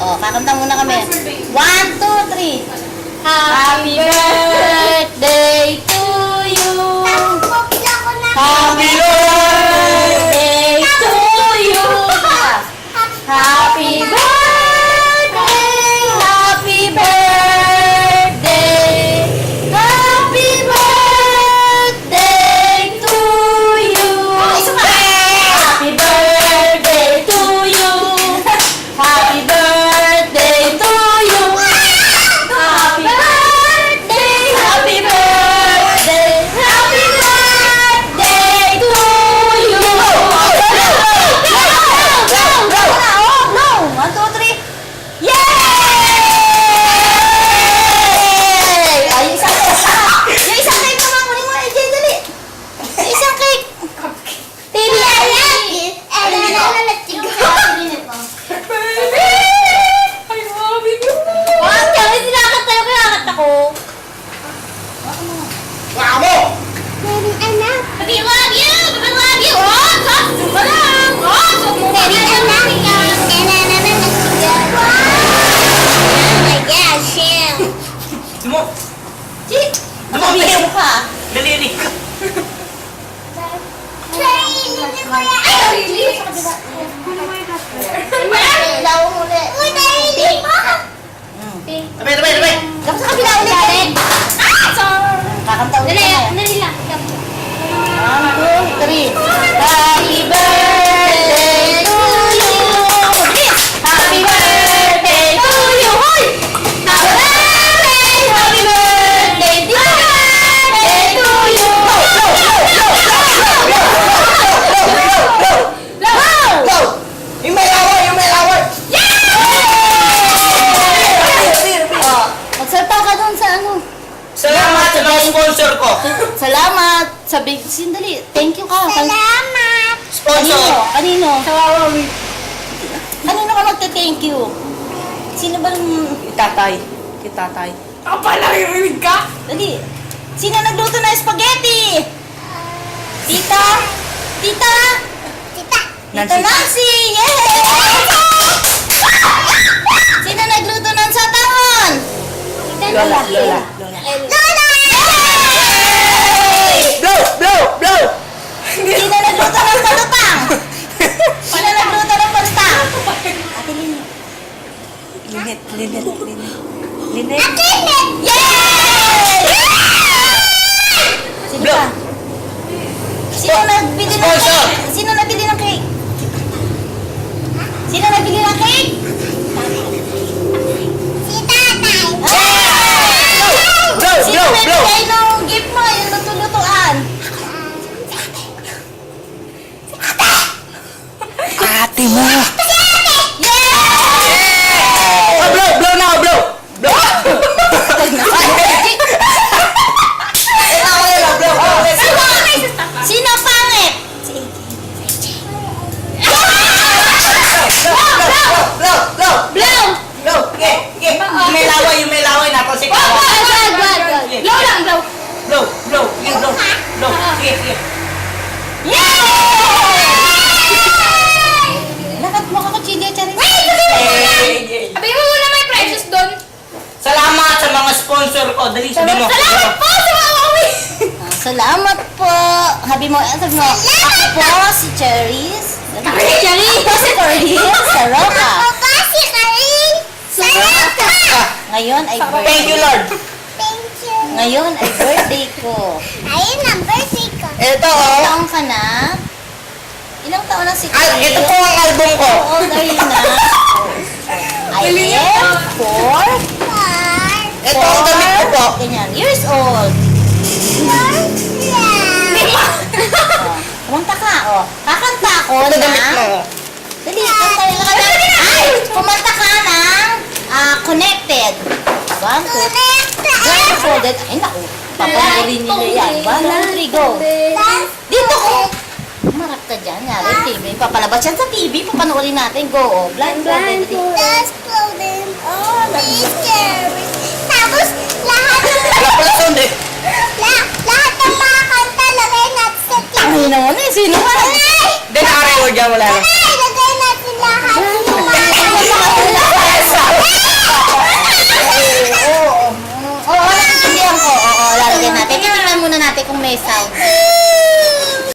Oh, kakanta muna kami. 1, 2, 3. Happy birthday to you. Happy birthday to you. Happy birthday, happy birthday. Happy birthday to you. Happy birthday to you. Happy birthday to you. Happy birthday, happy birthday, happy birthday to you. No! 1, 2, 3. Yay! Ay, yung isang cake. Yung isang cake naman. Kunin mo, AJ, dali. Yung isang cake. Tili. Wag ka, hindi nakakanta yung kinakanta ko. Bravo! Baby, love you! Baby, love you! Oh, sus! Ba lang! Oh, sus mo ba? Dumo! Chi! Nakabigay mo ka. Daliri ka! Ilaw mo ulit. Tabay, tabay, tabay! Dapat sa kabila ulit. Kakanta ulit ka na. 1, 2, 3. Happy birthday to you. Happy birthday to you. Hoy! Happy birthday to you. Go! Yung may laway! Yung may laway! Oh, magsalita ka dun sa ano. Salamat sa mga sponsor ko! Salamat. Sabi, sindali. Thank you ka. Sponsor! Kanino? Kanino ka magte-thank you? Sino ba Itatay. Itatay. Dali. Sino nagluto ng spaghetti? Tita? Tita? Tita Nancy! Yay! Sino nagluto ng satangon? Lola, Lola. Lola! Yay! Blow! Blow! Blow! Sino nagluto ng palutang? Sino nagluto ng palutang? Ate Lini. Linet, linet, linet. Linet. Ate Lini! Yay! Sino Blow. pa? Sino nagbili ng Sponsor. cake? Sino nagbili ng cake? Sino nagbili ng cake? Blow! Sino Blow! Blow! nagbigay ng gift mo? Yung luto-lutuan? Ate mo! Yay! Oh, blow! Blow now! Blow! Blow! Blow! Sino pangit? Blow! Blow! Blow! Blow! Okay, okay. Yung may laway na ako si Kawa. Blow lang, blow. Blow! Blow! You blow! Blow! Sige, sige. Yay! Lakat mo ako, Chidi at Charis. Sabi mo muna may precious doon. Salamat sa mga sponsor ko. Dali, sabi mo. Salamat po sa mga kami. Salamat po. Habi mo, sabi mo, ako po si Charis. Charis! Ako si Charis. Saroka. Saroka. Ngayon ay Thank birthday. you, Lord. Ngayon ay birthday ko. Ito, Ilang oh. taon ka na? Ilang taon na si Charis? Ito po ang album ko. How old are you na? I am 4. Ito ang damit ko po. Ganyan. Years old. Kumanta ka, oh. Kakanta ako Ito damit mo. na... Dali, kanta yung Ay! Kumanta ka ng Connected. 1, 2, blindfolded. Ay, naku. Papanoorin nila yan. 1, 2, 3, go. Dito ko. Marap ka dyan. Yari, TV. Papalabas yan sa TV. Papanoorin natin. Go, oh. Blindfolded. Tapos, lahat Wala pala sound eh. lahat ng mga kanta, lagay natin sa TV. Ay, naman eh. Sino ka? Hindi, naka-record dyan. Wala na. Lagay natin lahat yung mga Ay, lalagay natin. Titingnan muna natin kung may sound.